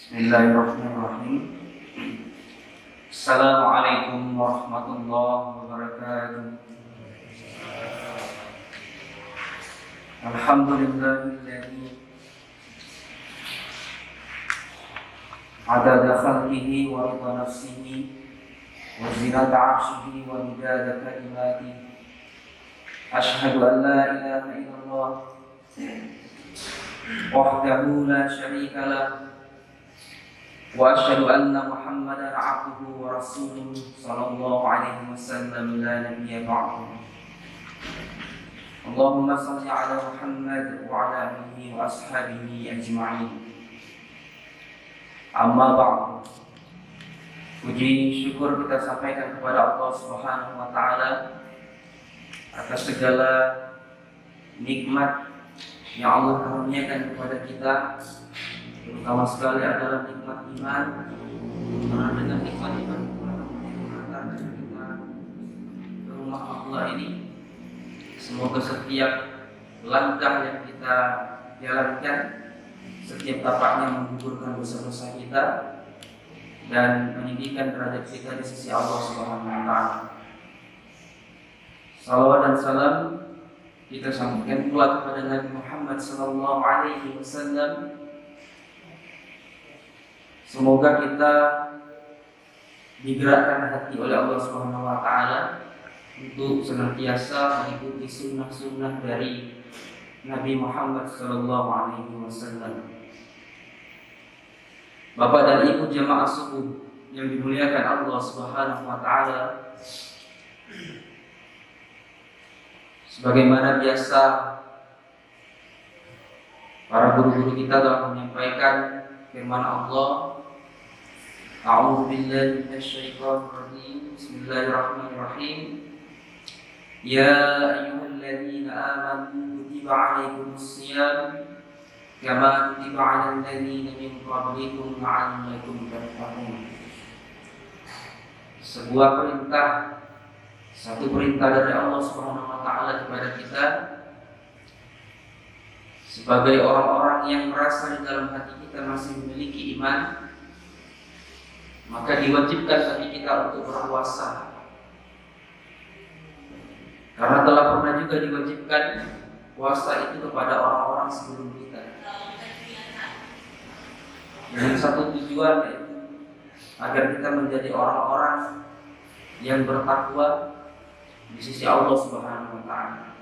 Bismillahirrahmanirrahim. Assalamualaikum warahmatullahi wabarakatuh. Alhamdulillahilladzi adada khalqihi wa rida nafsihi wa zinata 'arshihi wa midada kalimatihi. Asyhadu an la ilaha illallah wahdahu la syarika lah wa asyhadu anna Muhammadan 'abduhu wa rasuluh sallallahu alaihi wasallam la nabiyya ba'dahu. Allahumma shalli ala Muhammad wa ala alihi wa ashabihi ajma'in. Amma ba'du. Puji syukur kita sampaikan kepada Allah Subhanahu wa taala atas segala nikmat yang Allah karuniakan kepada kita, terutama sekali adalah nikmat iman. Karena dengan nikmat iman mengantarkan kita ke rumah Allah ini. Semoga setiap langkah yang kita jalankan, setiap tapaknya menggugurkan dosa-dosa kita dan meninggikan derajat kita di sisi Allah Subhanahu wa taala. Salawat dan salam kita sampaikan pula kepada Nabi Muhammad sallallahu alaihi wasallam. Semoga kita digerakkan hati oleh Allah Subhanahu wa taala untuk senantiasa mengikuti sunnah-sunnah dari Nabi Muhammad sallallahu alaihi wasallam. Bapak dan Ibu jamaah subuh yang dimuliakan Allah Subhanahu wa taala, sebagaimana biasa para guru-guru kita telah menyampaikan firman Allah, A'udzu billahi minasyaitonir rajim. Bismillahirrahmanirrahim. Ya ayyuhalladzina amanu kutiba 'alaikumus shiyam kama kutiba 'alal ladzina min qablikum la'allakum tattaqun. Sebuah perintah, satu perintah dari Allah Subhanahu wa taala kepada kita sebagai orang-orang yang merasa di dalam hati kita masih memiliki iman, maka diwajibkan bagi kita untuk berpuasa. Karena telah pernah juga diwajibkan puasa itu kepada orang-orang sebelum kita. Dengan satu tujuan, yaitu agar kita menjadi orang-orang yang bertakwa di sisi Allah Subhanahu wa taala.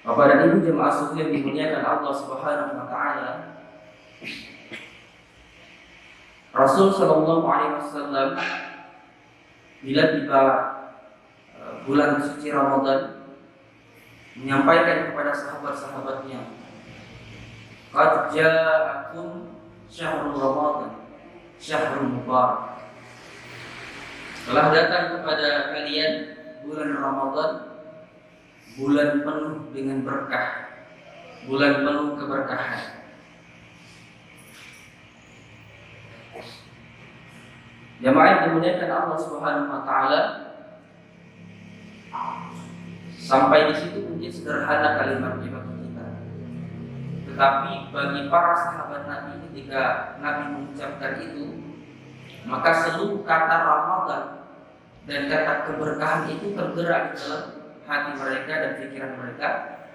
Bapak dan Ibu jemaah subuh yang dimuliakan Allah Subhanahu wa taala, Rasul sallallahu alaihi wasallam bila tiba bulan suci Ramadan menyampaikan kepada sahabat-sahabatnya, qad ja'akum syahrul Ramadan, syahrul mubarak. Telah datang kepada kalian bulan Ramadan, bulan penuh dengan berkah, bulan penuh keberkahan. Jamaah yang dimuliakan Allah Subhanahu wa taala, sampai di situ mungkin sederhana kalimatnya bagi kita. Tetapi bagi para sahabat Nabi, ketika Nabi mengucapkan itu, maka seluruh kata Ramadan dan kata keberkahan itu tergerak di dalam hati mereka dan pikiran mereka,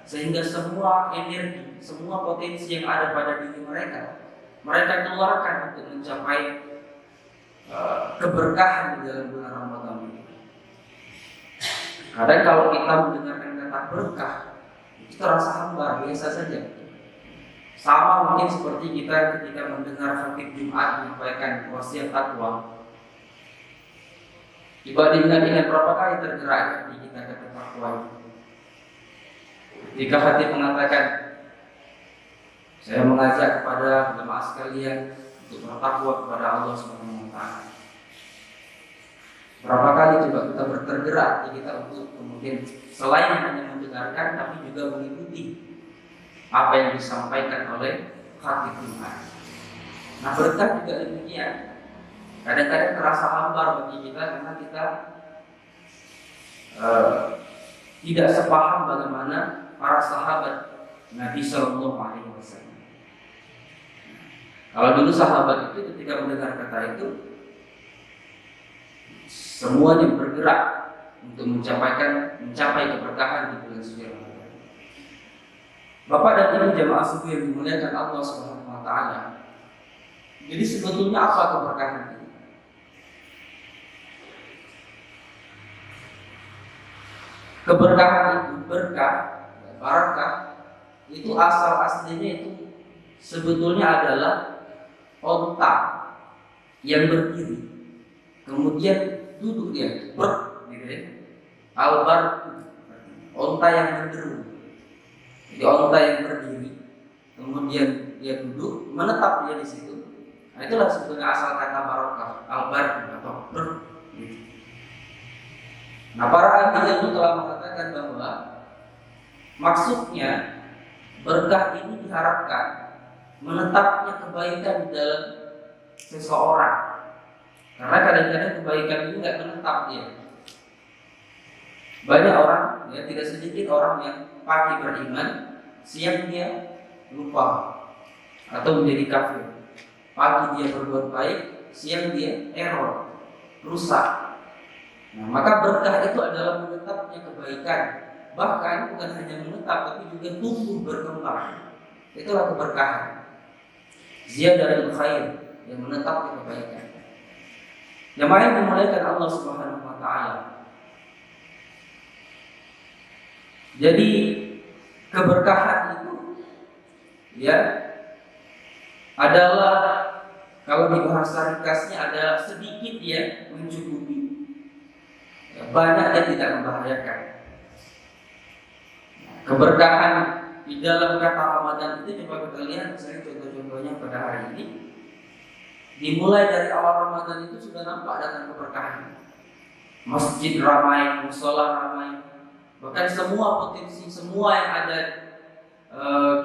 sehingga semua energi, semua potensi yang ada pada diri mereka, mereka keluarkan untuk mencapai keberkahan di dalam bulan Ramadan ini. Kadang kalau kita mendengarkan kata berkah, itu terasa hambar, biasa saja. Sama mungkin seperti kita ketika mendengar khatib Jumat menyampaikan wasiat takwa. Dibandingkan dengan berapa kali tergerak hati kita kata takwa itu. Jika hati mengatakan, saya mengajak kepada jemaah sekalian untuk bertakwa kepada Allah Subhanahu wa taala. Berapa kali coba kita tergerak hati kita untuk kemudian selain hanya mendengarkan, tapi juga mengikuti apa yang disampaikan oleh khatib Jumat. Nah, berkah juga demikian. Kadang-kadang terasa hambar bagi kita karena kita tidak sepaham bagaimana para sahabat Nabi Sallallahu Alaihi Wasallam. Kalau dulu sahabat itu ketika mendengar kata itu semuanya bergerak untuk mencapai keberkahan di bulan suci Ramadan. Bapak dan Ibu jamaah subuh yang dimuliakan Allah Subhanahu wa taala. Jadi sebetulnya apa keberkahan itu? Keberkahan itu, berkah, barakah itu asal aslinya itu sebetulnya adalah onta yang berdiri, kemudian duduk dia gitu ya. Albar, onta yang berderu. Jadi onta yang berdiri, kemudian dia duduk, menetap dia di situ. Nah, itulah sebetulnya asal kata barokah, albar atau ber. Nah, para ahli ilmu telah mengatakan bahwa maksudnya berkah ini diharapkan menetapnya kebaikan di dalam seseorang. Karena kadang-kadang kebaikan ini nggak menetap dia. Banyak orang, ya tidak sedikit orang yang pagi beriman, siang dia lupa atau menjadi kafir. Pagi dia berbuat baik, siang dia error, rusak. Nah, maka berkah itu adalah menetapnya kebaikan. Bahkan bukan hanya menetap, tapi juga tumbuh berkembang. Itulah keberkahan. Ziyadatul khair, yang menetap di kebaikan. Jamaah yang dimuliakan Allah Subhanahu wa taala. Jadi keberkahan itu ya adalah, kalau di bahasa ringkasnya adalah sedikit ya mencukupi, ya, banyak yang tidak membahayakan. Keberkahan di dalam kata Ramadan itu coba kita lihat misalnya contoh-contohnya pada hari ini. Dimulai dari awal Ramadan itu sudah nampak datang keberkahan. Masjid ramai, mushola ramai, bahkan semua potensi, semua yang ada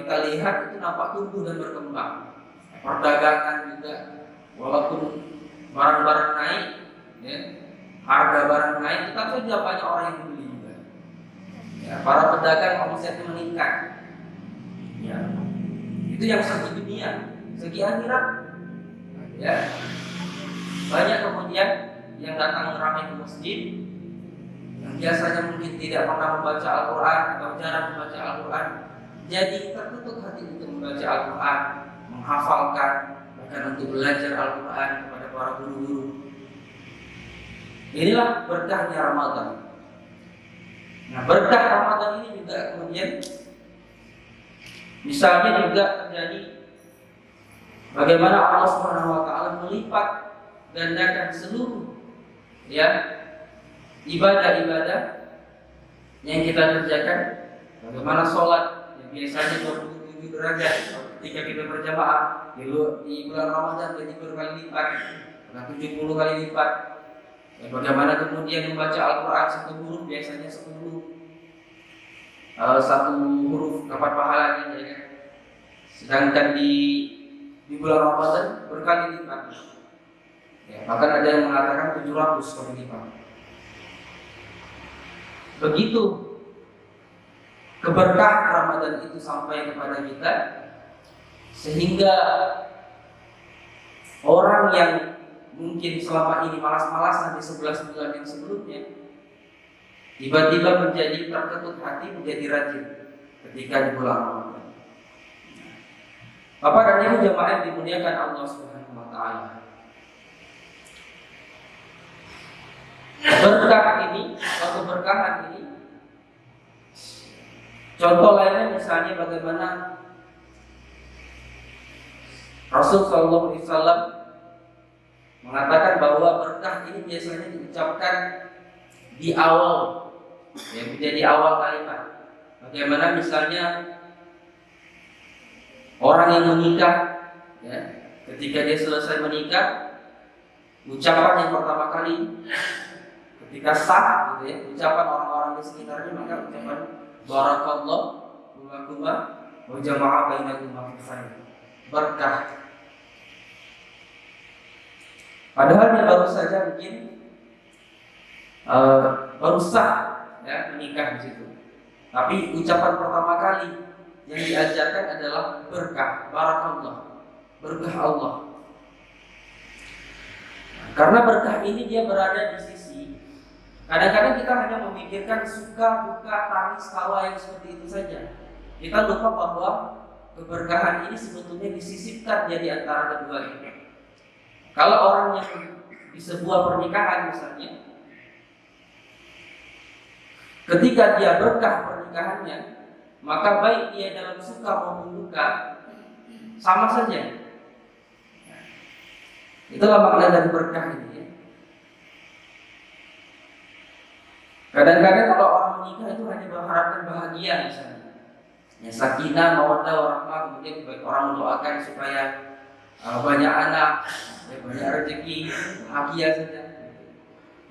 kita lihat itu nampak tumbuh dan berkembang. Perdagangan juga, walaupun barang-barang naik, ya, harga barang naik, tetap saja banyak orang yang membeli juga. Ya, para pedagang omsetnya meningkat. Ya, itu yang segi dunia, segi akhirat. Ya, banyak kemudian yang datang ramai ke masjid, yang biasanya mungkin tidak pernah membaca Al-Quran atau jarang membaca Al-Quran, jadi tertutup hati untuk membaca Al-Quran, menghafalkan, bahkan untuk belajar Al-Quran kepada para guru-guru. Inilah berkahnya Ramadan. Nah, berkah Ramadan ini juga kemudian misalnya juga terjadi bagaimana Allah Subhanahu wa taala melipat gandakan seluruh ya ibadah-ibadah yang kita kerjakan. Bagaimana sholat yang biasanya 27 derajat ketika kita berjamaah di bulan Ramadan jadi berkali lipat, 70 kali lipat. Ya, bagaimana kemudian membaca Al-Quran satu huruf biasanya 10 satu huruf dapat pahalanya, ya kan? Sedangkan di bulan Ramadan berkali lipat. Ya, bahkan ada yang mengatakan 700 kali lipat. Begitu keberkahan Ramadan itu sampai kepada kita, sehingga orang yang mungkin selama ini malas-malasan di 11 bulan yang sebelumnya tiba-tiba menjadi terketuk hati, menjadi rajin ketika di bulan Ramadan. Bapak dan Ibu jamaah yang dimuliakan Allah Subhanahu wa taala. Berkah ini atau keberkahan ini, contoh lainnya misalnya bagaimana Rasul Sallallahu Alaihi Wasallam mengatakan bahwa berkah ini biasanya diucapkan di awal, ya, menjadi awal kalimat. Bagaimana misalnya orang yang menikah, ya, ketika dia selesai menikah, ucapan yang pertama kali ketika sah, gitu ya, ucapan orang-orang di sekitarnya, maka ucapan barakallahu lakuma wa jama'a bainakuma fil khair, berkah. Padahal dia baru saja mungkin baru sah, ya, menikah di situ. Tapi ucapan pertama kali yang diajarkan adalah berkah, barakallah, berkah Allah. Karena berkah ini dia berada di sisi. Kadang-kadang kita hanya memikirkan suka, duka, tangis, tawa yang seperti itu saja. Kita lupa bahwa keberkahan ini sebetulnya disisipkan di antara kedua ini. Kalau orang yang di sebuah pernikahan misalnya, ketika dia berkah pernikahannya, maka baik dia dalam suka maupun duka sama saja. Itulah makna dari berkah ini ya. Kadang-kadang kalau orang menikah itu hanya berharapkan bahagia misalnya, ya sakinah, mawaddah, warahmah, kemudian orang mendoakan supaya banyak anak, ya, banyak rezeki, bahagia saja,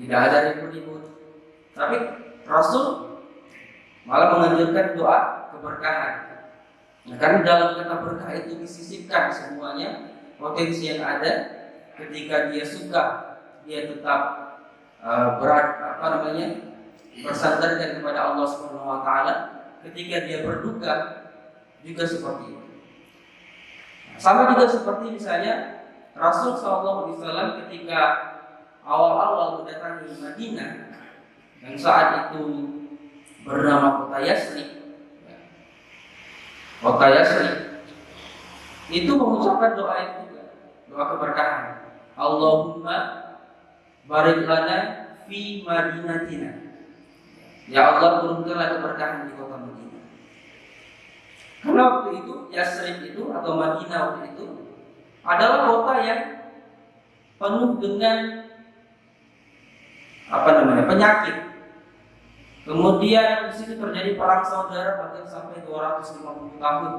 tidak ada ribut-ribut. Tapi Rasul malah menganjurkan doa keberkahan. Nah, karena dalam kata berkah itu disisipkan semuanya potensi yang ada. Ketika dia suka, dia tetap bersandarkan kepada Allah Subhanahu Wa Taala. Ketika dia berduka juga seperti itu. Sama juga seperti misalnya Rasul SAW ketika awal-awal mendatangi Madinah yang saat itu bernama kota Yasrib. Kota Yasrib itu mengucapkan doa itu juga, doa keberkahan. Allahumma barik lana fi madinatina. Ya Allah, turunkanlah keberkahan di kota Madinah. Karena waktu itu Yasrib itu atau Madinah waktu itu adalah kota yang penuh dengan penyakit. Kemudian di situ terjadi perang saudara bahkan sampai 250 tahun.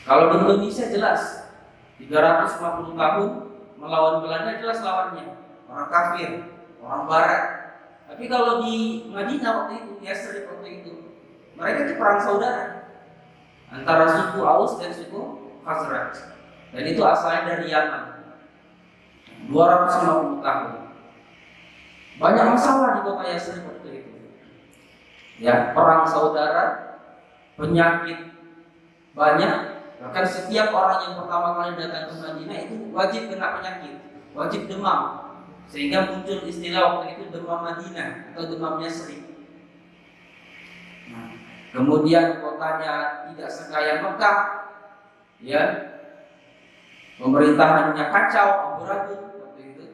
Kalau di Indonesia jelas 350 tahun melawan Belanda jelas lawannya orang kafir, orang barat. Tapi kalau di Madinah waktu itu, Yasrib waktu itu, mereka itu perang saudara antara suku Aus dan suku Khazraj. Dan itu asalnya dari Yaman. 250 tahun. Banyak masalah di kota Yasrib waktu itu. Ya, perang saudara, penyakit banyak. Bahkan setiap orang yang pertama kali datang ke Madinah itu wajib kena penyakit, wajib demam. Sehingga muncul istilah waktu itu demam Madinah atau demam Yasrib. Nah, kemudian kotanya tidak sekaya Mekah, ya, pemerintahannya kacau, amburadul waktu itu.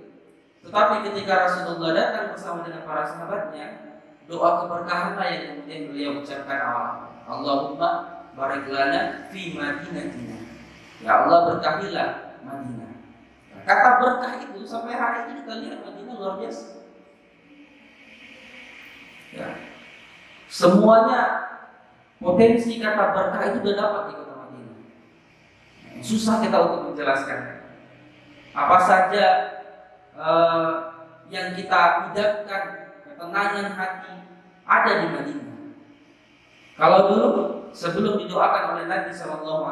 Tetapi ketika Rasulullah datang bersama dengan para sahabatnya, doa keberkahanlah yang kemudian beliau ucapkan awal. Allahumma barik lana fi madinatina. Ya Allah, berkahilah Madinah. Kata berkah itu sampai hari ini kita lihat Madinah luar biasa. Ya. Semuanya potensi kata berkah itu sudah dapat di kota Madinah. Susah kita untuk menjelaskan. Apa saja yang kita idamkan, ketenangan hati ada di Madinah. Kalau dulu sebelum didoakan oleh Nabi SAW,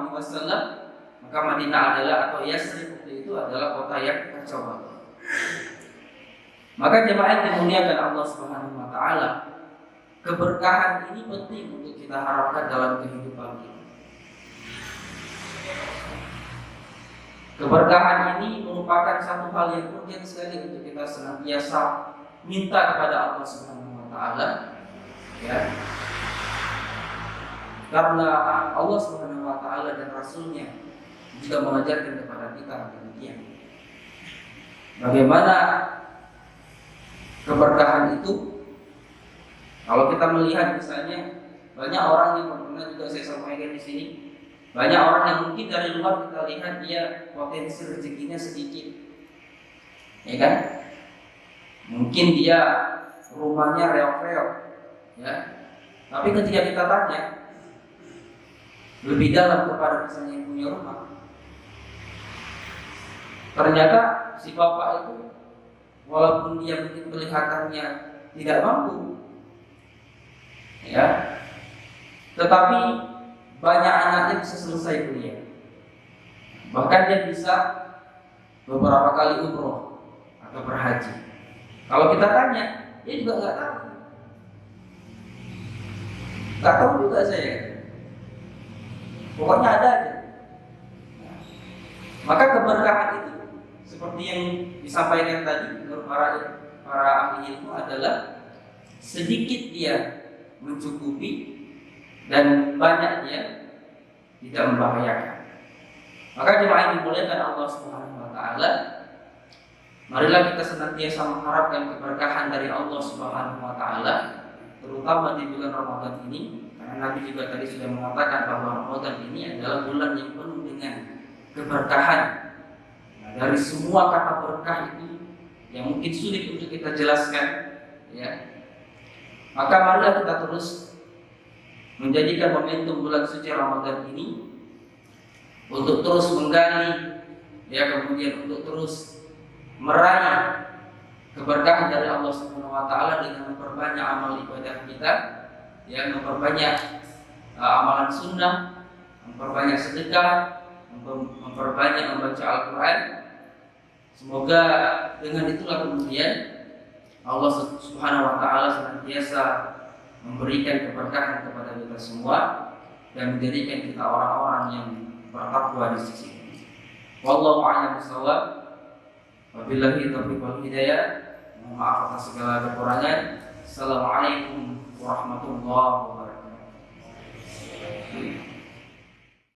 maka Madinah adalah atau Yasrib itu adalah kota yang kacau balau. Maka jemaah yang dimuliakan Allah Subhanahu Wa Taala, keberkahan ini penting untuk kita harapkan dalam kehidupan kita. Keberkahan ini merupakan satu hal yang penting sekali untuk kita senantiasa minta kepada Allah Subhanahu Wa Taala, ya. Karena Allah Subhanahu Wa Taala dan Rasulnya juga mengajarkan kepada kita demikian. Bagaimana keberkahan itu? Kalau kita melihat misalnya banyak orang yang pernah juga saya sampaikan di sini, banyak orang yang mungkin dari luar kita lihat dia potensi rezekinya sedikit, ya kan? Mungkin dia rumahnya reok-reok, ya. Tapi ketika kita tanya lebih dalam kepada misalnya yang punya rumah, ternyata si bapak itu walaupun dia mungkin kelihatannya tidak mampu, ya, tetapi banyak anaknya bisa selesai kuliah. Bahkan dia bisa beberapa kali umroh atau berhaji. Kalau kita tanya, dia juga nggak tahu. Nggak tahu juga saya. Pokoknya ada aja. Maka keberkahan itu seperti yang disampaikan tadi menurut para ahli ilmu adalah sedikit dia mencukupi dan banyak dia tidak membahayakan. Maka jemaah yang dimuliakan Allah Subhanahu wa taala, marilah kita senantiasa mengharapkan keberkahan dari Allah Subhanahu wa taala, terutama di bulan Ramadan ini, karena Nabi juga tadi sudah mengatakan bahwa Ramadan ini adalah bulan yang penuh dengan keberkahan. Nah, dari semua kata berkah itu yang mungkin sulit untuk kita jelaskan, ya. Maka marilah kita terus menjadikan momentum bulan suci Ramadan ini untuk terus menggali, ya, kemudian untuk terus meraih keberkahan dari Allah Subhanahu wa taala dengan memperbanyak amal ibadah kita, ya, memperbanyak amalan sunnah, memperbanyak sedekah, memperbanyak membaca Al-Qur'an. Semoga dengan itulah kemudian Allah Subhanahu wa taala senantiasa memberikan keberkahan kepada kita semua dan menjadikan kita orang-orang yang bertakwa di sisi ini. Wallahu a'lam bishawab. Wabillahi taufiq wal hidayah. Mohon maaf atas segala kekurangan. Assalamualaikum warahmatullahi wabarakatuh.